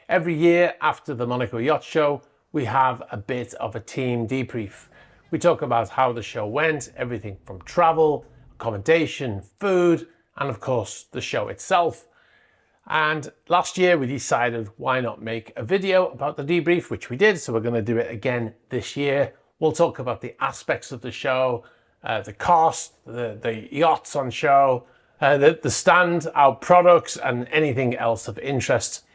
Every year after the Monaco Yacht Show, we have a bit of a team debrief. We talk about how the show went, everything from travel, accommodation, food, and of course the show itself. And last year we decided why not make a video about the debrief, which we did, so we're going to do it again this year. We'll talk about the aspects of the show, the cost, the yachts on show, the stand, our products, and anything else of interest.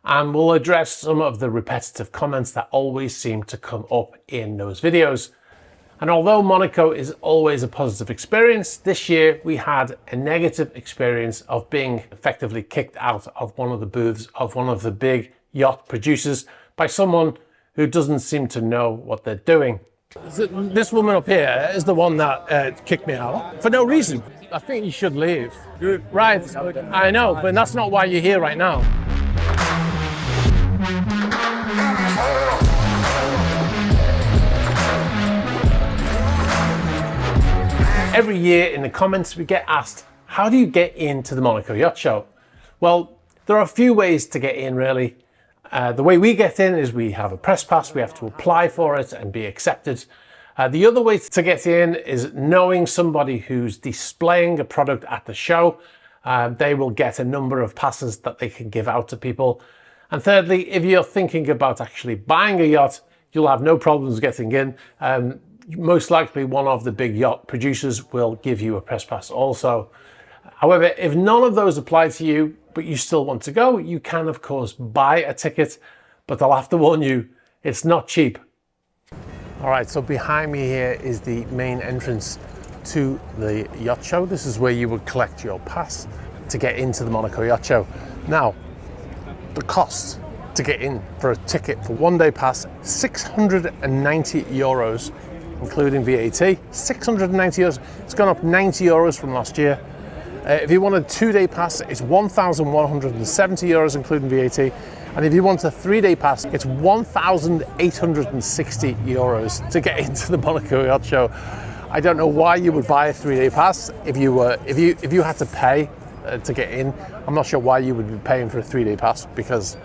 And we'll address some of the repetitive comments that always seem to come up in those videos. And although Monaco is always a positive experience, this year we had a negative experience of being effectively kicked out of one of the booths of one of the big yacht producers by someone who doesn't seem to know what they're doing. This woman up here is the one that kicked me out for no reason. I think you should leave. Right, I know, but that's not why you're here right now. Every year in the comments we get asked, how do you get into the Monaco Yacht Show? Well, there are a few ways to get in really. The way we get in is we have a press pass, we have to apply for it and be accepted. The other way to get in is knowing somebody who's displaying a product at the show. They will get a number of passes that they can give out to people. And thirdly, if you're thinking about actually buying a yacht, you'll have no problems getting in. Most likely one of the big yacht producers will give you a press pass also. However, if none of those apply to you, but you still want to go, you can of course buy a ticket, but I'll have to warn you, it's not cheap. All right, so behind me here is the main entrance to the yacht show. This is where you would collect your pass to get into the Monaco Yacht Show. Now, the cost to get in for a ticket for one-day pass, 690 euros, including VAT, 690 euros. It's gone up 90 euros from last year. If you want a two-day pass, it's 1,170 euros, including VAT. And if you want a three-day pass, it's 1,860 euros to get into the Monaco Yacht Show. I don't know why you would buy a three-day pass if you had to pay to get in. I'm not sure why you would be paying for a three-day pass, because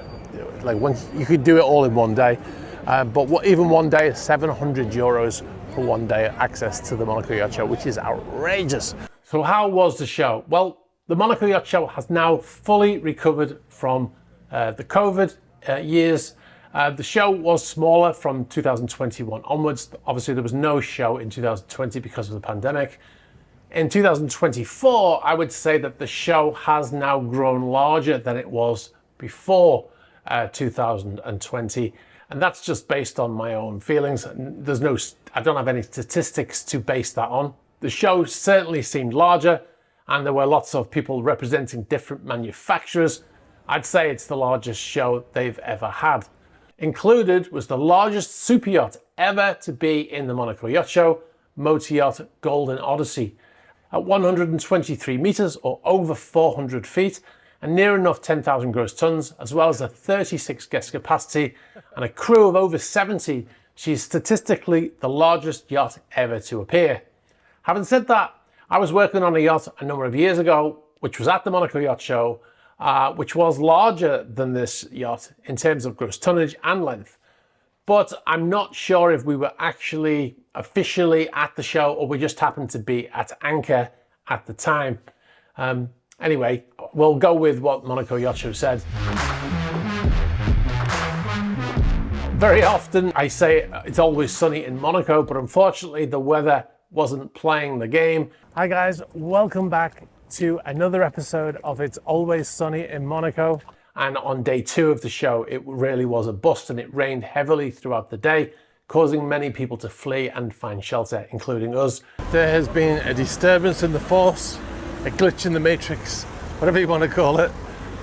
like you could do it all in one day. But even one day is 700 euros for one day access to the Monaco Yacht Show, which is outrageous. So how was the show? Well, the Monaco Yacht Show has now fully recovered from the COVID years. The show was smaller from 2021 onwards. Obviously, there was no show in 2020 because of the pandemic. In 2024, I would say that the show has now grown larger than it was before 2020. And that's just based on my own feelings. I don't have any statistics to base that on. The show certainly seemed larger, and there were lots of people representing different manufacturers. I'd say it's the largest show they've ever had. Included was the largest super yacht ever to be in the Monaco Yacht Show, Motor Yacht Golden Odyssey. At 123 meters or over 400 feet, and near enough 10,000 gross tons, as well as a 36 guest capacity and a crew of over 70, she's statistically the largest yacht ever to appear. Having said that, I was working on a yacht a number of years ago, which was at the Monaco Yacht Show, which was larger than this yacht in terms of gross tonnage and length. But I'm not sure if we were actually officially at the show or we just happened to be at anchor at the time. Anyway, we'll go with what Monaco Yacht Show said. Very often I say it's always sunny in Monaco, but unfortunately the weather wasn't playing the game. Hi guys, welcome back to another episode of It's Always Sunny in Monaco. And on day 2 of the show, it really was a bust and it rained heavily throughout the day, causing many people to flee and find shelter, including us. There has been a disturbance in the force, a glitch in the matrix, whatever you want to call it,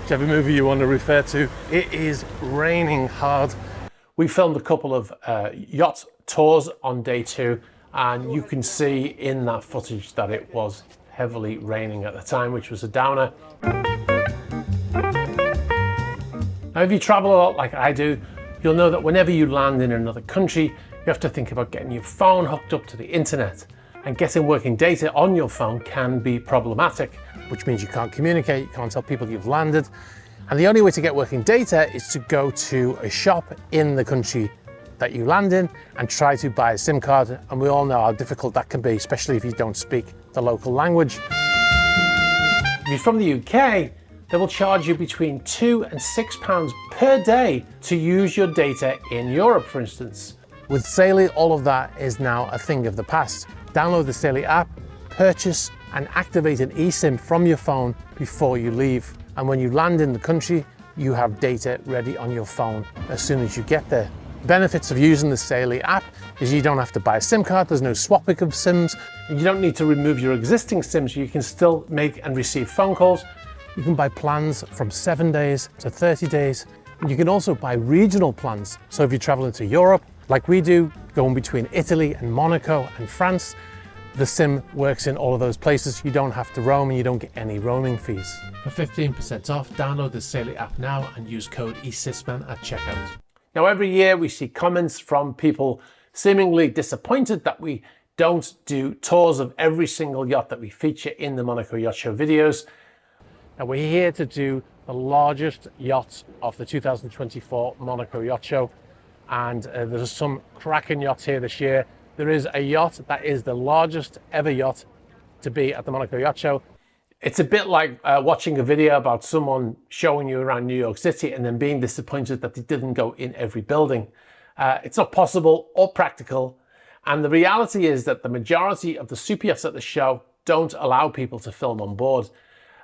whichever movie you want to refer to. It is raining hard. We filmed a couple of yacht tours on day 2, and you can see in that footage that it was heavily raining at the time, which was a downer. Now, if you travel a lot like I do, you'll know that whenever you land in another country, you have to think about getting your phone hooked up to the internet. And getting working data on your phone can be problematic, which means you can't communicate, you can't tell people you've landed. And the only way to get working data is to go to a shop in the country that you land in and try to buy a SIM card. And we all know how difficult that can be, especially if you don't speak the local language. If you're from the UK, they will charge you between £2 and £6 per day to use your data in Europe, for instance. With Saily, all of that is now a thing of the past. Download the Saily app, purchase and activate an eSIM from your phone before you leave. And when you land in the country, you have data ready on your phone as soon as you get there. Benefits of using the Saily app is you don't have to buy a SIM card, there's no swapping of SIMs, and you don't need to remove your existing SIMs, so you can still make and receive phone calls. You can buy plans from 7 days to 30 days. And you can also buy regional plans. So if you're traveling to Europe, like we do, going between Italy and Monaco and France, the SIM works in all of those places. You don't have to roam and you don't get any roaming fees. For 15% off, download the Saily app now and use code ESISMAN at checkout. Now, every year we see comments from people seemingly disappointed that we don't do tours of every single yacht that we feature in the Monaco Yacht Show videos. Now, we're here to do the largest yacht of the 2024 Monaco Yacht Show. And there's some cracking yachts here this year. There is a yacht that is the largest ever yacht to be at the Monaco Yacht Show. It's a bit like watching a video about someone showing you around New York City and then being disappointed that they didn't go in every building. It's not possible or practical. And the reality is that the majority of the super yachts at the show don't allow people to film on board.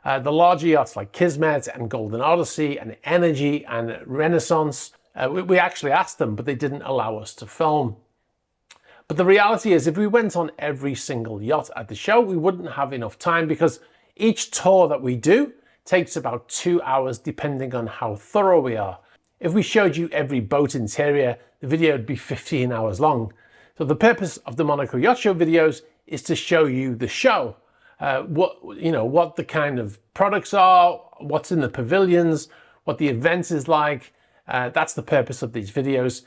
The larger yachts like Kismet and Golden Odyssey and Energy and Renaissance, we actually asked them, but they didn't allow us to film. But the reality is, if we went on every single yacht at the show, we wouldn't have enough time because each tour that we do takes about 2 hours, depending on how thorough we are. If we showed you every boat interior, the video would be 15 hours long. So the purpose of the Monaco Yacht Show videos is to show you the show, what the kind of products are, what's in the pavilions, what the event is like. That's the purpose of these videos.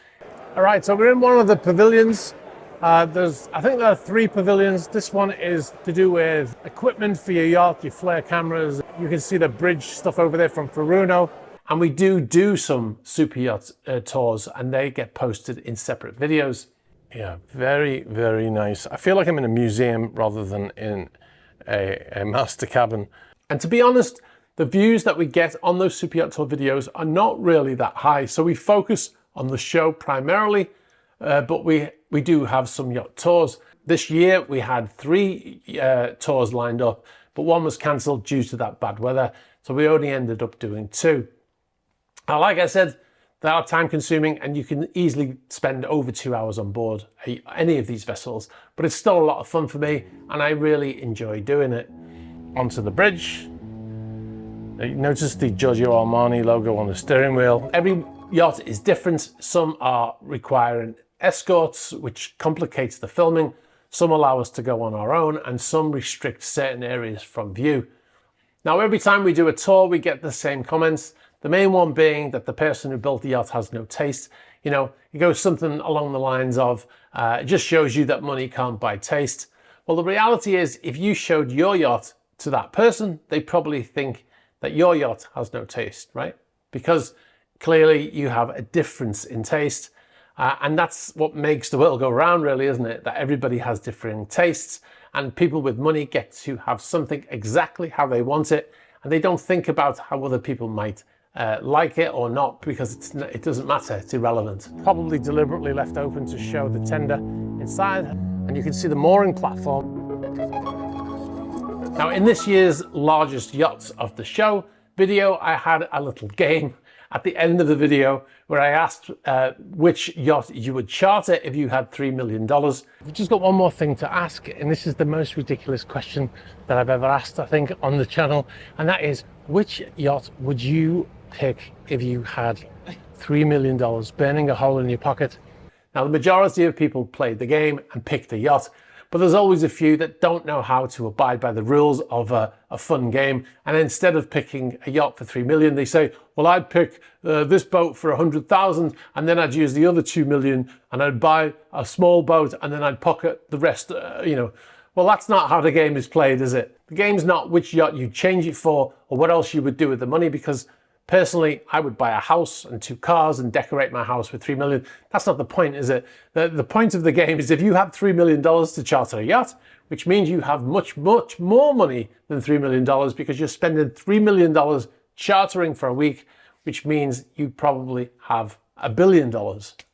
All right, so we're in one of the pavilions. I think there are 3 pavilions. This one is to do with equipment for your yacht, your flare cameras. You can see the bridge stuff over there from Furuno. And we do some super yacht tours, and they get posted in separate videos. Yeah, very, very nice. I feel like I'm in a museum rather than in a master cabin. And to be honest, the views that we get on those super yacht tour videos are not really that high. So we focus on the show primarily, but we do have some yacht tours. This year we had 3 tours lined up, but one was cancelled due to that bad weather. So we only ended up doing 2. Now, like I said, they are time consuming and you can easily spend over 2 hours on board any of these vessels, but it's still a lot of fun for me and I really enjoy doing it. Onto the bridge. Notice the Giorgio Armani logo on the steering wheel. Every yacht is different. Some are requiring escorts, which complicates the filming. Some allow us to go on our own, and some restrict certain areas from view. Now, every time we do a tour, we get the same comments. The main one being that the person who built the yacht has no taste. You know, it goes something along the lines of, it just shows you that money can't buy taste. Well, the reality is, if you showed your yacht to that person, they probably think that your yacht has no taste, right? Because clearly you have a difference in taste. And that's what makes the world go round, really, isn't it? That everybody has differing tastes and people with money get to have something exactly how they want it. And they don't think about how other people might like it or not, because it doesn't matter, it's irrelevant. Probably deliberately left open to show the tender inside. And you can see the mooring platform. Now, in this year's largest yachts of the show video, I had a little game at the end of the video where I asked which yacht you would charter if you had $3 million. We've just got one more thing to ask, and this is the most ridiculous question that I've ever asked, I think, on the channel, and that is, which yacht would you pick if you had $3 million burning a hole in your pocket? Now, the majority of people played the game and picked a yacht, but there's always a few that don't know how to abide by the rules of a fun game. And instead of picking a yacht for 3 million, they say, well, I'd pick this boat for 100,000 and then I'd use the other 2 million and I'd buy a small boat and then I'd pocket the rest, Well, that's not how the game is played, is it? The game's not which yacht you change it for or what else you would do with the money, because Personally, I would buy a house and 2 cars and decorate my house with $3 million. That's not the point, is it? The point of the game is if you have $3 million to charter a yacht, which means you have much, much more money than $3 million because you're spending $3 million chartering for a week, which means you probably have $1 billion,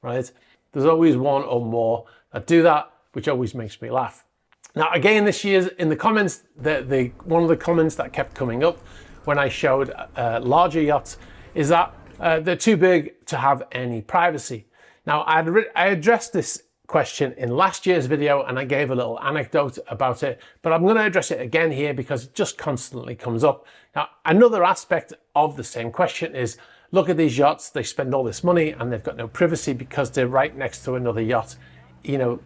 right? There's always one or more that do that, which always makes me laugh. Now, again, this year's in the comments, one of the comments that kept coming up when I showed larger yachts is that they're too big to have any privacy. Now, I addressed this question in last year's video and I gave a little anecdote about it, but I'm going to address it again here because it just constantly comes up. Now, another aspect of the same question is, look at these yachts, they spend all this money and they've got no privacy because they're right next to another yacht, you know,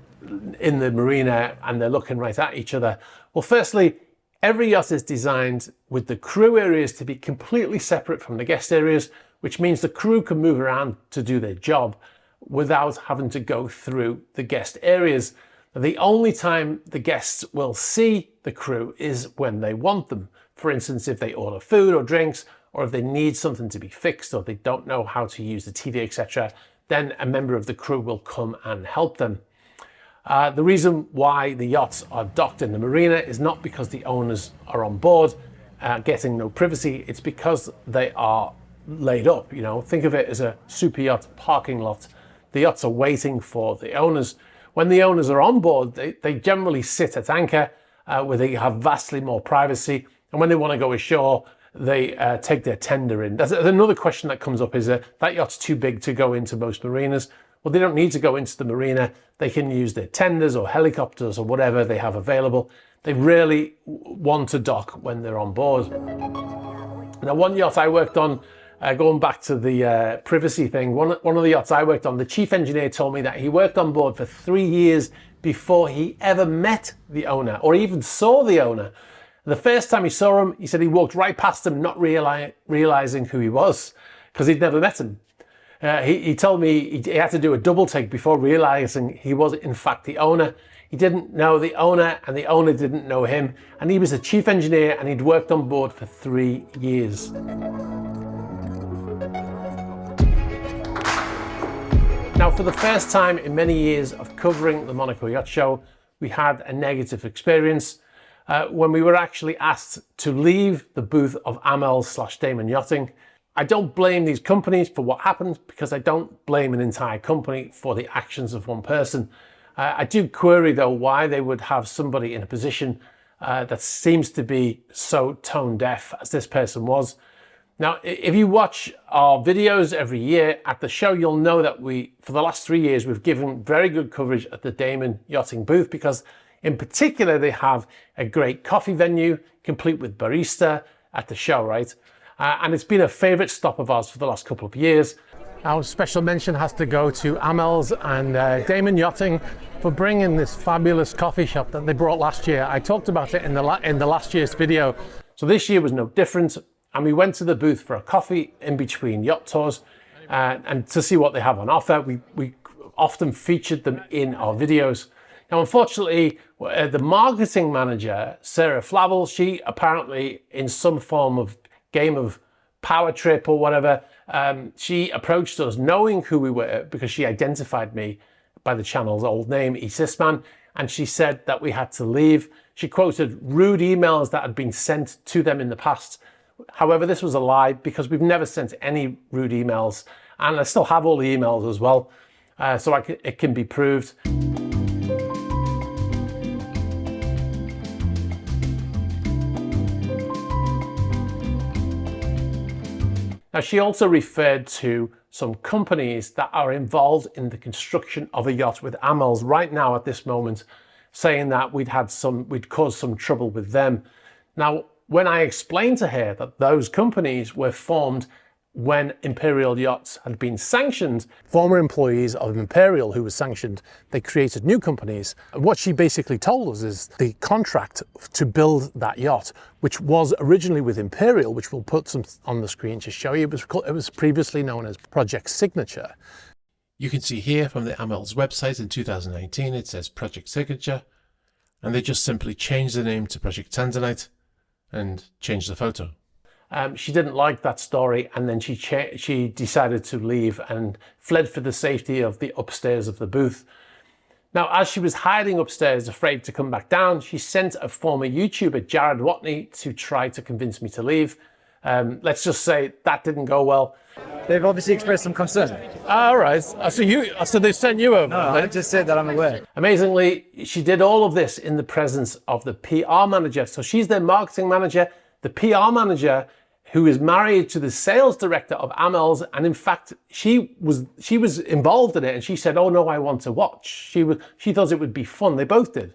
in the marina, and they're looking right at each other. Well, firstly, every yacht is designed with the crew areas to be completely separate from the guest areas, which means the crew can move around to do their job without having to go through the guest areas. The only time the guests will see the crew is when they want them. For instance, if they order food or drinks, or if they need something to be fixed, or they don't know how to use the TV, etc., then a member of the crew will come and help them. The reason why the yachts are docked in the marina is not because the owners are on board getting no privacy, it's because they are laid up. You know, think of it as a super yacht parking lot. The yachts are waiting for the owners. When the owners are on board, they generally sit at anchor where they have vastly more privacy. And when they want to go ashore, they take their tender in. That's another question that comes up, is that yacht's too big to go into most marinas. Well, they don't need to go into the marina. They can use their tenders or helicopters or whatever they have available. They rarely want to dock when they're on board. Now, one yacht I worked on, going back to the privacy thing, one of the yachts I worked on, the chief engineer told me that he worked on board for 3 years before he ever met the owner or even saw the owner. The first time he saw him, he said he walked right past him, not realizing who he was because he'd never met him. He told me he had to do a double take before realizing he was in fact the owner. He didn't know the owner and the owner didn't know him, and he was the chief engineer and he'd worked on board for 3 years. Now, for the first time in many years of covering the Monaco Yacht Show, we had a negative experience when we were actually asked to leave the booth of Amels/Damon Yachting. I don't blame these companies for what happened because I don't blame an entire company for the actions of one person. I do query though why they would have somebody in a position that seems to be so tone deaf as this person was. Now, if you watch our videos every year at the show, you'll know that for the last 3 years, we've given very good coverage at the Damon Yachting booth because in particular, they have a great coffee venue complete with barista at the show, right? And it's been a favorite stop of ours for the last couple of years. Our special mention has to go to Amels and Damon Yachting for bringing this fabulous coffee shop that they brought last year. I talked about it in the last year's video. So this year was no different. And we went to the booth for a coffee in between yacht tours and to see what they have on offer. We often featured them in our videos. Now, unfortunately, the marketing manager, Sarah Flavel, she apparently in some form of game of power trip or whatever, she approached us knowing who we were because she identified me by the channel's old name, Easisman, and she said that we had to leave. She quoted rude emails that had been sent to them in the past. However, this was a lie because we've never sent any rude emails, and I still have all the emails as well, so it can be proved. Now, she also referred to some companies that are involved in the construction of a yacht with Amels right now at this moment, saying that we'd caused some trouble with them. Now, when I explained to her that those companies were formed when Imperial Yachts had been sanctioned, former employees of Imperial who was sanctioned, they created new companies. And what she basically told us is the contract to build that yacht, which was originally with Imperial, which we'll put some on the screen to show you, it was previously known as Project Signature. You can see here from the Amels website in 2019, it says Project Signature, and they just simply changed the name to Project Tanzanite and changed the photo. She didn't like that story, and then she decided to leave and fled for the safety of the upstairs of the booth. Now, as she was hiding upstairs, afraid to come back down, she sent a former YouTuber, Jared Watney, to try to convince me to leave. Let's just say that didn't go well. They've obviously expressed some concern. All right. So they sent you over. No, I just said that I'm aware. Amazingly, she did all of this in the presence of the PR manager. So she's their marketing manager, the PR manager, who is married to the sales director of Amel's, and in fact, she was involved in it, and she said, "Oh no, I want to watch." She thought it would be fun. They both did.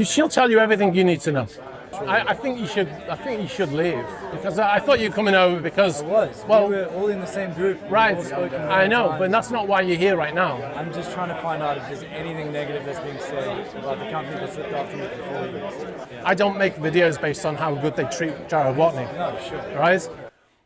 She'll tell you everything you need to know. I think you should leave, because I thought you were coming over because I was. Well, we were all in the same group. Right. I know, but that's not why you're here right now. I'm just trying to find out if there's anything negative that's being said about the company that's looked after me for 4 years. I don't make videos based on how good they treat Jared Watney. No, sure. Right?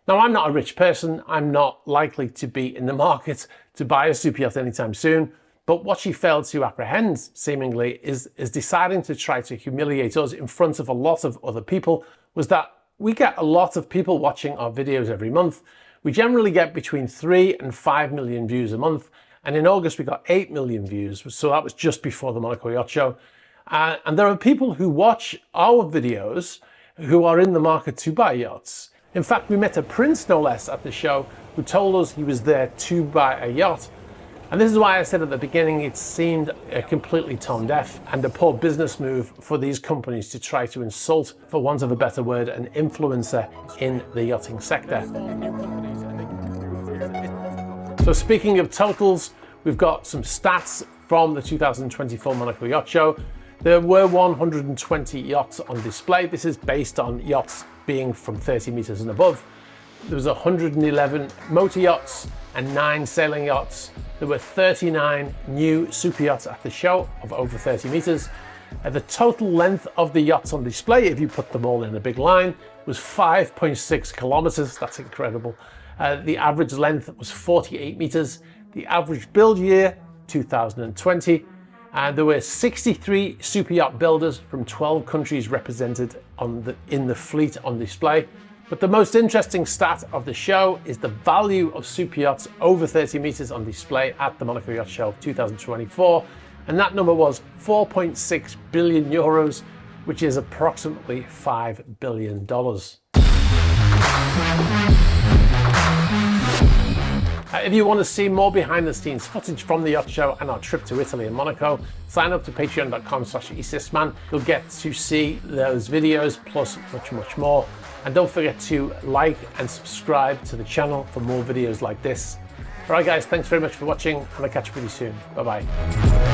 Now, I'm not a rich person. I'm not likely to be in the market to buy a superyacht anytime soon. But what she failed to apprehend, seemingly, is deciding to try to humiliate us in front of a lot of other people, was that we get a lot of people watching our videos every month. We generally get between 3 and 5 million views a month. And in August, we got 8 million views. So that was just before the Monaco Yacht Show. And there are people who watch our videos who are in the market to buy yachts. In fact, we met a prince, no less, at the show who told us he was there to buy a yacht. And this is why I said at the beginning it seemed completely tone deaf and a poor business move for these companies to try to insult, for want of a better word, an influencer in the yachting sector. So speaking of totals, we've got some stats from the 2024 Monaco Yacht Show. There were 120 yachts on display. This is based on yachts being from 30 meters and above. There was 111 motor yachts and 9 sailing yachts. There were 39 new super yachts at the show of over 30 meters. The total length of the yachts on display, if you put them all in a big line, was 5.6 kilometers. That's incredible. The average length was 48 meters. The average build year, 2020. And there were 63 super yacht builders from 12 countries represented in the fleet on display. But the most interesting stat of the show is the value of super yachts over 30 meters on display at the Monaco Yacht Show 2024. And that number was 4.6 billion euros, which is approximately $5 billion. If you want to see more behind the scenes footage from the yacht show and our trip to Italy and Monaco, sign up to patreon.com/eSysman. You'll get to see those videos plus much more. And don't forget to like and subscribe to the channel for more videos like this. All right, guys, thanks very much for watching, and I'll catch you pretty soon. Bye-bye.